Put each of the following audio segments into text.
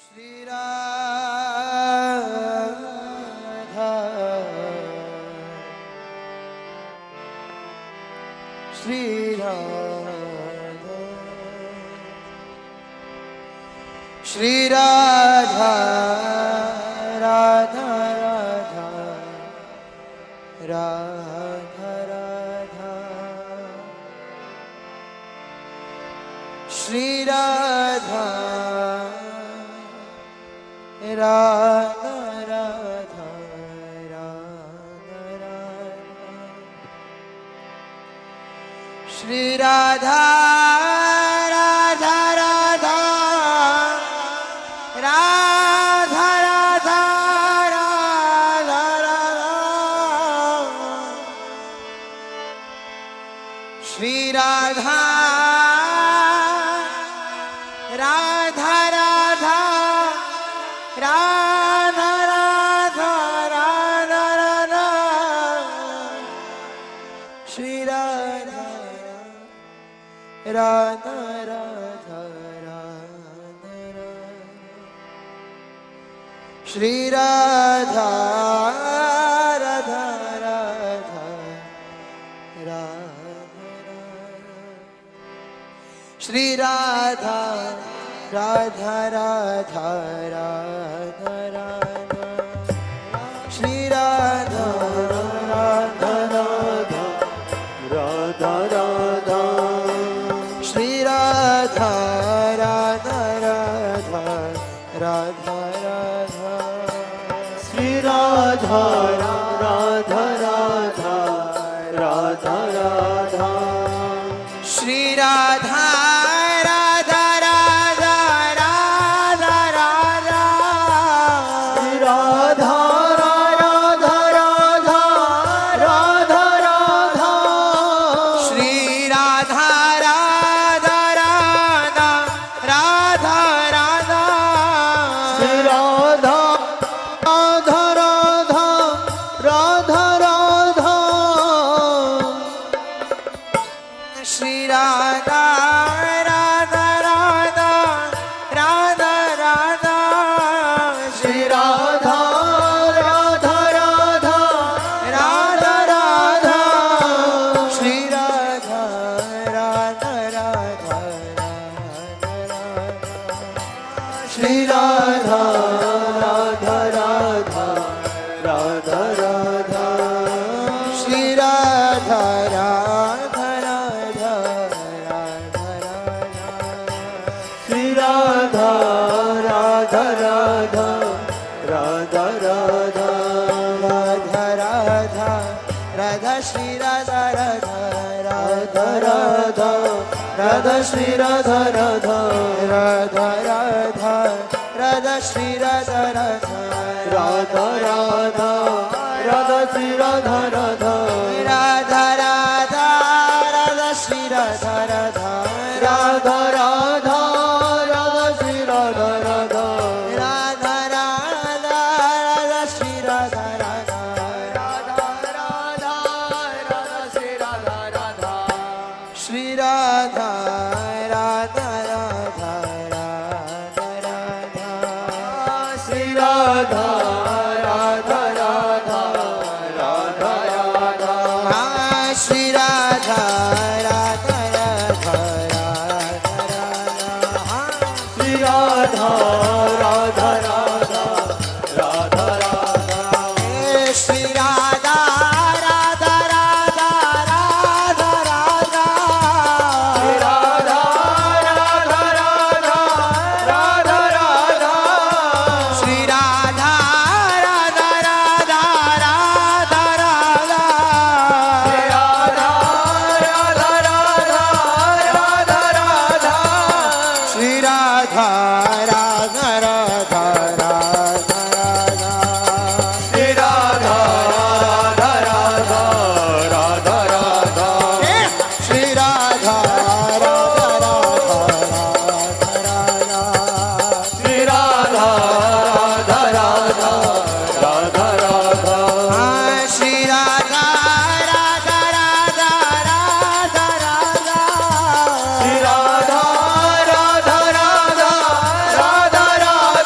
Shri Radha Shri Radha Shri Radha Radha Radha Radha Radha Shri Radha Radha Radha Radha Radha Shri Radha Radha Radha Radha Radha Radha Radha Shri Radha Radha Radha Radha Radha Radha Radha Shri Radha Radha Radha Radha Shri Radha Radha Radha Radha Shri Radha Radha Radha Radha Radha Shri Radha Radha Radha Radha Radha Shri Radha Radha Radha Radha Radha Shri Radha Radha Radha Radha Radha Shri Radha Radha Shri Radha Radha Radha Radha Radha Shri Radha Radha Radha Radha Radha Shri Radha Radha Radha Radha Radha Shri Radha Radha Radha Radha Radha Shri Radha Radha Radha Radha Radha Shri Radha Radha Radha Radha Radha Shri Radha Radha Shri Radha Radha Radha Radha Radha Shri Radha Radha Radha Radha Radha Shri Radha Radha Radha Radha Radha Shri Radha Radha Radha Radha Radha Shri Radha Radha Radha Radha Radha Shri Radha Radha Radha Radha Radha Shri Radha Radha Radha Radha Radha Shri Radha Radha Radha Radha Radha Shri Radha Radha Radha Radha Radha Shri Radha Radha Radha Radha Radha Shri Radha Radha Radha Radha Radha Shri Radha Radha Radha Radha Radha Shri Radha Radha Radha Radha Radha Shri Radha Radha Radha Radha Radha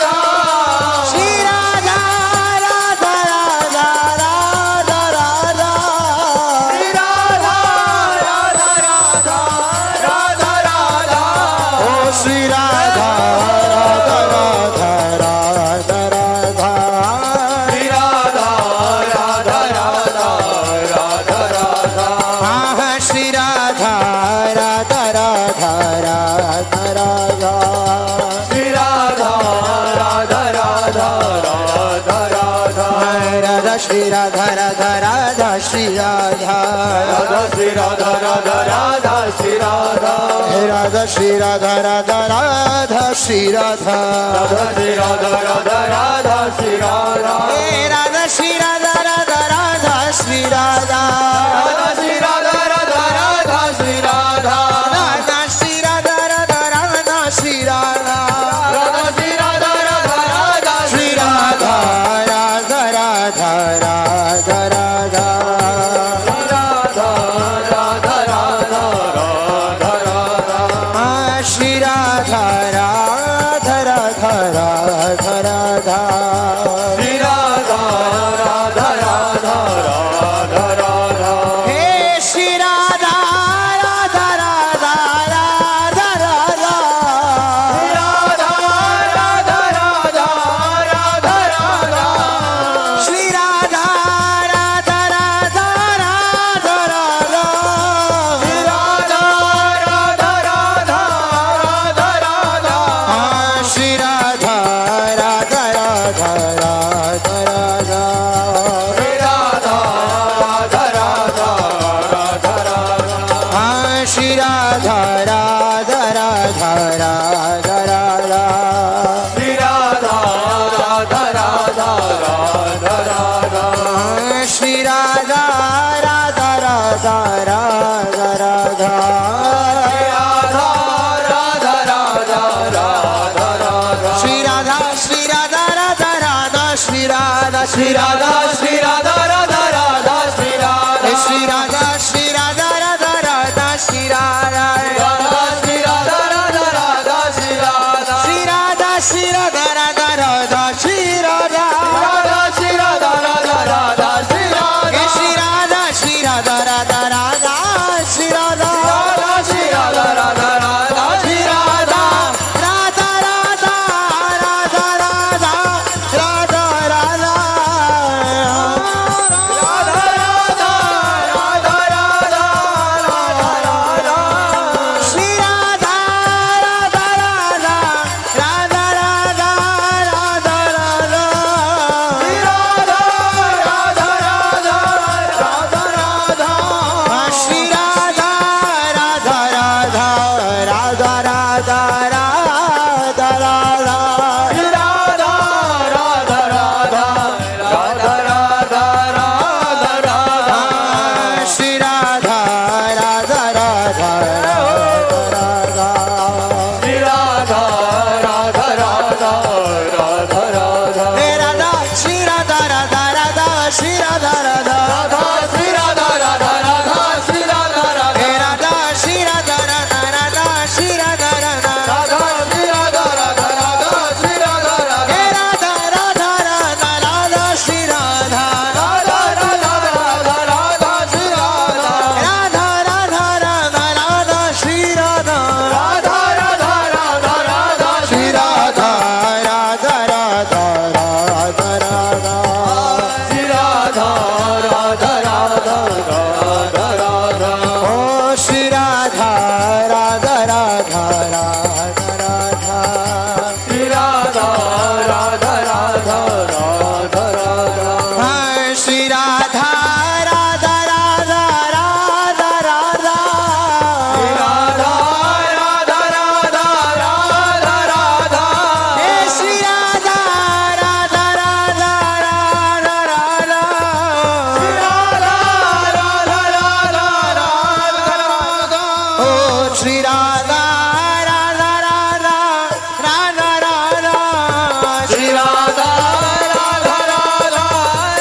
Radha Radha Radha Shri Radha Radha Shri Radha Radha Radha Shri Radha Radha Shri Radha Radha Radha Shri Radha Radha Shri Radha Radha Radha Shri Radha Radha Shri Radha Radha Radha Shri Radha Radha Shri Radha Radha Radha Shri Radha Radha Shri Radha Radha Radha Shri Radha Radha Shri Radha Radha Radha Shri Radha Radha Radha Radha Radha Radha Radha Radha Radha Radha Shri Radha Radha Radha Radha Radha Shri Radha Radha Radha Radha Radha हे Shri Radha Radha Radha Radha Radha Radha Radha Radha Radha Radha Shri Radha Radha Radha Radha Radha Radha Radha Radha Radha Radha Shri Radha Radha Radha Radha Radha Shri Radha Radha Radha Radha Radha Shri Radha Radha Radha Radha Radha Shri Radha Radha Radha Radha Radha Shri Radha Radha Radha Radha Radha Radha Radha Radha Radha Radha Shri Radha Shri Radha Radha Radha Shri Radha Shri Radha Shri Radha Radha Radha Shri Radha Shri Radha Shri Radha Radha Radha Shri Radha Radha Shri Radha Radha Radha Shri Radha Shri Radha Shri Radha Radha Radha Shri Radha Radha Shri Radha Radha Radha Shri Radha Shri Radha Shri Radha Radha Radha Shri Radha Radha Shri Radha Radha Radha Shri Radha Radha Radha Radha Radha Radha Radha Radha Radha Radha Radha Radha Radha Shri Radha Radha Radha Radha Radha Radha Radha Shri Radha Radha Radha Radha Radha Shri Radha Radha Radha Radha Radha Radha Radha Shri Radha Radha Radha Radha Radha Radha Radha Shri Radha Radha Radha Radha Shri Radha Radha Radha Radha Radha हे Radha Shri Radha Radha Radha Shri Radha Radha Radha Shri Radha Radha Radha Shri Radha Radha हे Radha Shri Radha Radha Radha Shri Radha Radha Radha Shri Radha Radha Radha Shri Radha Radha हे Radha Radha Radha Radha Shri Radha Radha Radha Radha Radha Shri Radha Radha Radha Radha Radha Shri Radha Radha Radha Radha Radha Shri Radha Radha Radha Radha Radha Shri Radha Radha Radha Radha Radha ओ Shri Radha Radha Radha Radha Radha Shri Radha Radha Radha Radha Radha Shri Radha Radha Radha Radha Radha Shri Radha Radha Radha Radha Radha हे Shri Radha Radha Radha Radha Radha Shri Radha Radha Radha Radha Radha ओ Shri Radha Radha Radha Radha Radha Shri Radha Radha Radha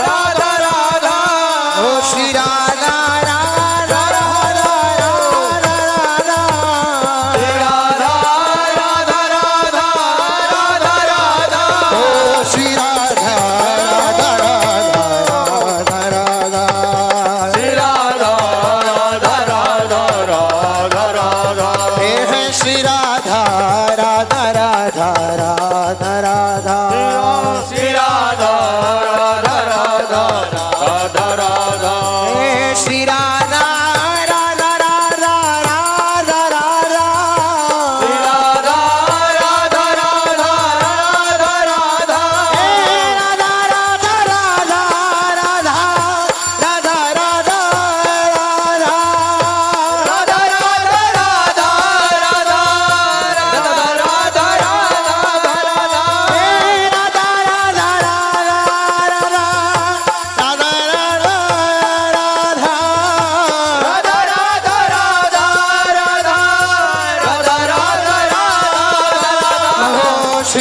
Radha Radha ओ Shri Radha Radha Radha Radha Radha Shri Radha Radha Radha Radha Radha ओ Shri Radha Radha Radha Radha Shri Radha Radha Radha Radha Radha हे Shri Radha Radha Radha Radha Radha Shri Radha Radha Radha Radha Radha हे Shri Radha Radha Radha Radha Radha Shri Radha Radha Radha Radha Radha हे Radha Radha Radha Radha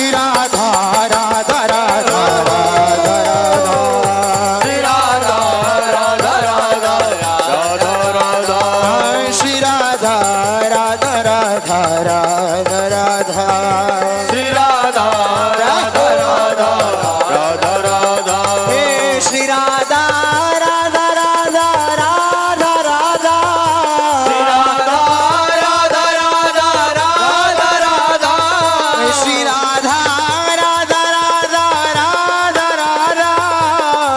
Shri Radha Radha Radha Radha Radha Shri Radha Radha Radha Radha Radha Shri Radha Radha Radha Radha Radha Shri Radha Radha Radha Radha Radha हे Shri Radha Radha Radha Radha Radha Shri Radha Radha Radha Radha Radha Shri Radha Radha Radha Radha Radha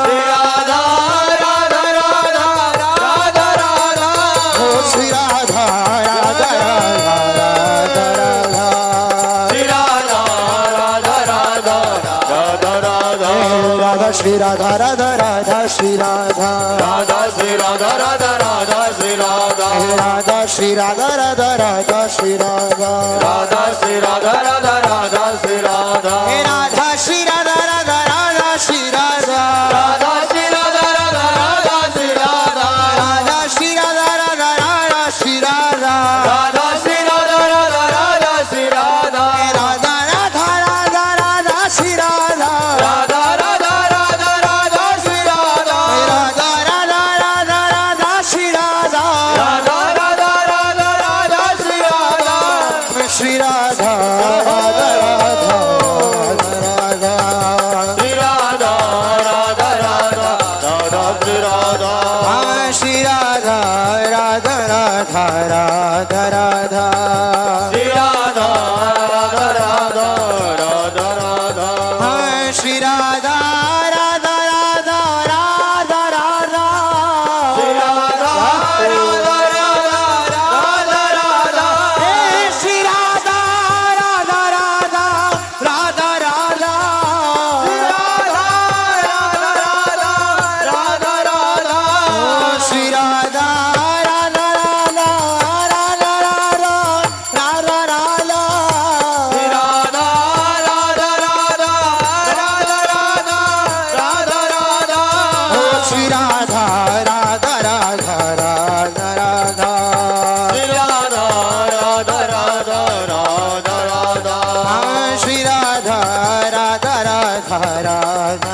Shri Radha Radha Radha Radha Radha ओ Shri Radha Radha Radha Radha Radha Shri Radha Radha Radha Radha Radha Radha Shri Radha Radha Radha Shri Radha Radha Shri Radha Radha Radha Shri Radha Radha Shri Radha Radha Radha Shri Radha Radha Shri Radha Radha Radha Shri Radha Radha Shri Radha Radha Radha Shri Radha Radha Shri Radha Radha Radha Shri Radha Radha Shri Radha Radha Radha Shri Radha Radha Shri Radha Radha Radha Shri Radha Radha Radha Radha Radha Shri Radha Radha Radha Radha Radha Shri Radha Radha Radha Radha Radha Shri Radha Radha Radha Radha Radha Shri Radha Shri Radha Radha Radha Radha Shri Radha Radha Radha Radha Shri Radha Shri Radha Radha Radha Radha Radha Shri Radha Radha Radha Radha Radha Shri Radha Radha Radha Radha Radha Shri Radha Radha Radha Radha हे Shri Radha Radha Radha Radha Radha Shri Radha Radha Radha Radha Radha Shri Radha Radha Radha Radha Radha Radha Radha Shri Radha Radha Radha Radha Radha Radha Radha ओ Shri Radha Radha Radha Radha Radha Shri Radha Radha Radha Radha Radha Shri Radha Radha Radha Radha